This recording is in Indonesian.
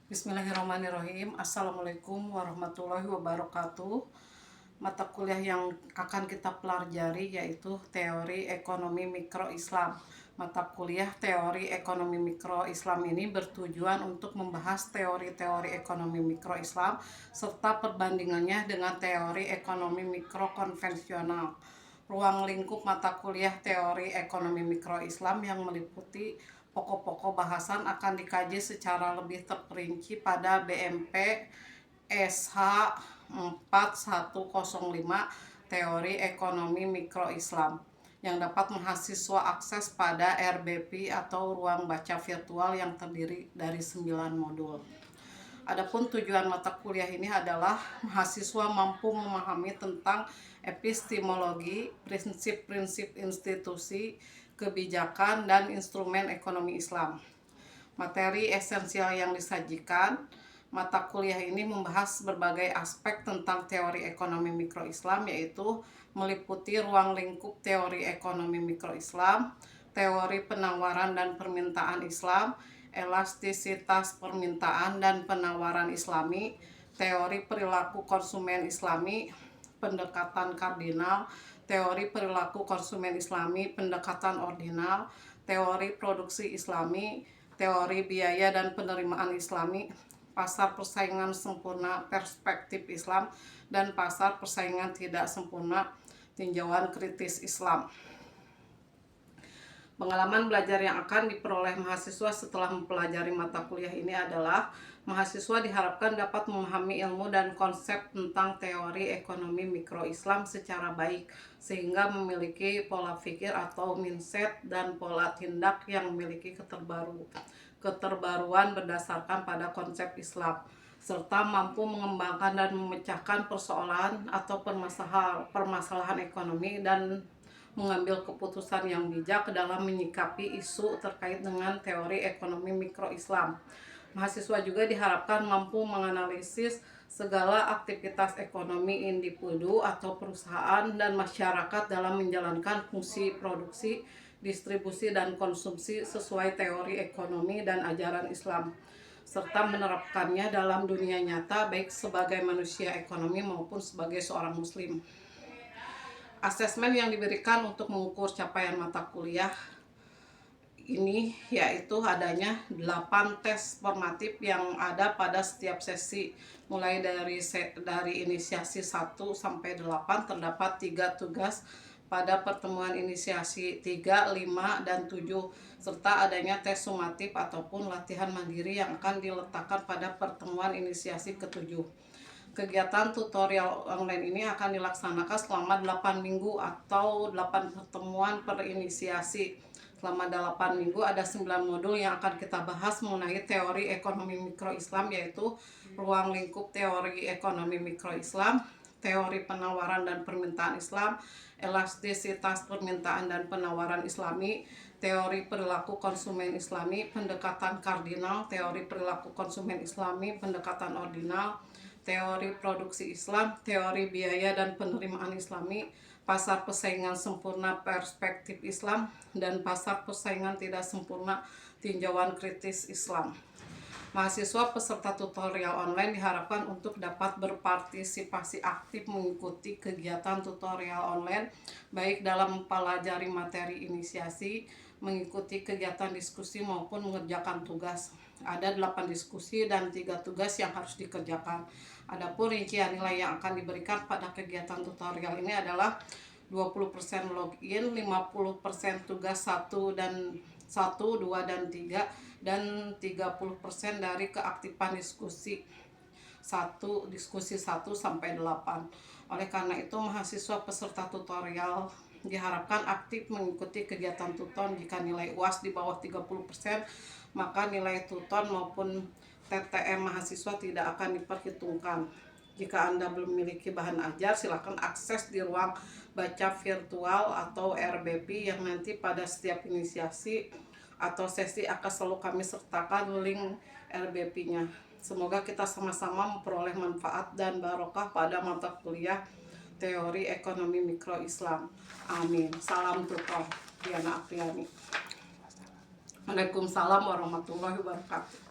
Bismillahirrahmanirrahim. Assalamualaikum warahmatullahi wabarakatuh. Mata kuliah yang akan kita pelajari yaitu teori ekonomi mikro Islam. Mata kuliah teori ekonomi mikro Islam ini bertujuan untuk membahas teori-teori ekonomi mikro Islam serta perbandingannya dengan teori ekonomi mikro konvensional. Ruang lingkup mata kuliah teori ekonomi mikro Islam yang meliputi pokok-pokok bahasan akan dikaji secara lebih terperinci pada BMP SH 4105 Teori Ekonomi Mikro Islam yang dapat mahasiswa akses pada RBP atau ruang baca virtual yang terdiri dari 9 modul. Adapun tujuan mata kuliah ini adalah mahasiswa mampu memahami tentang epistemologi, prinsip-prinsip institusi, kebijakan, dan instrumen ekonomi Islam. Materi esensial yang disajikan, mata kuliah ini membahas berbagai aspek tentang teori ekonomi mikro Islam, yaitu meliputi ruang lingkup teori ekonomi mikro Islam, teori penawaran dan permintaan Islam, elastisitas permintaan dan penawaran Islami, teori perilaku konsumen Islami, pendekatan kardinal, teori perilaku konsumen Islami, pendekatan ordinal, teori produksi Islami, teori biaya dan penerimaan Islami, pasar persaingan sempurna perspektif Islam, dan pasar persaingan tidak sempurna tinjauan kritis Islam. Pengalaman belajar yang akan diperoleh mahasiswa setelah mempelajari mata kuliah ini adalah mahasiswa diharapkan dapat memahami ilmu dan konsep tentang teori ekonomi mikro Islam secara baik sehingga memiliki pola pikir atau mindset dan pola tindak yang memiliki keterbaruan berdasarkan pada konsep Islam serta mampu mengembangkan dan memecahkan persoalan atau permasalahan ekonomi dan mengambil keputusan yang bijak dalam menyikapi isu terkait dengan teori ekonomi mikro Islam. Mahasiswa juga diharapkan mampu menganalisis segala aktivitas ekonomi individu atau perusahaan dan masyarakat dalam menjalankan fungsi produksi, distribusi, dan konsumsi sesuai teori ekonomi dan ajaran Islam, serta menerapkannya dalam dunia nyata baik sebagai manusia ekonomi maupun sebagai seorang muslim. Asesmen yang diberikan untuk mengukur capaian mata kuliah ini yaitu adanya 8 tes formatif yang ada pada setiap sesi, mulai dari inisiasi 1 sampai 8 terdapat 3 tugas pada pertemuan inisiasi 3, 5, dan 7 serta adanya tes sumatif ataupun latihan mandiri yang akan diletakkan pada pertemuan inisiasi ke-7. Kegiatan tutorial online ini akan dilaksanakan selama 8 minggu atau 8 pertemuan per inisiasi. Selama 8 minggu ada 9 modul yang akan kita bahas mengenai teori ekonomi mikro Islam, yaitu ruang lingkup teori ekonomi mikro Islam, teori penawaran dan permintaan Islam, elastisitas permintaan dan penawaran Islami, teori perilaku konsumen Islami, pendekatan kardinal, teori perilaku konsumen Islami, pendekatan ordinal, teori produksi Islam, teori biaya dan penerimaan Islami, pasar persaingan sempurna perspektif Islam, dan pasar persaingan tidak sempurna tinjauan kritis Islam. Mahasiswa peserta tutorial online diharapkan untuk dapat berpartisipasi aktif mengikuti kegiatan tutorial online, baik dalam mempelajari materi inisiasi, mengikuti kegiatan diskusi maupun mengerjakan tugas. Ada 8 diskusi dan 3 tugas yang harus dikerjakan. Adapun rincian nilai yang akan diberikan pada kegiatan tutorial ini adalah 20% login, 50% tugas 1, 2, dan 3, dan 30% dari keaktifan diskusi 1 sampai 8. Oleh karena itu, mahasiswa peserta tutorial diharapkan aktif mengikuti kegiatan tuton. Jika nilai UAS di bawah 30%, maka nilai tuton maupun TTM mahasiswa tidak akan diperhitungkan. Jika Anda belum memiliki bahan ajar, silakan akses di ruang baca virtual atau RBP yang nanti pada setiap inisiasi atau sesi akan selalu kami sertakan link RBP-nya. Semoga kita sama-sama memperoleh manfaat dan barokah pada mata kuliah teori ekonomi mikro Islam. Amin. Salam tutor. Diana Apriani. Waalaikumsalam warahmatullahi wabarakatuh.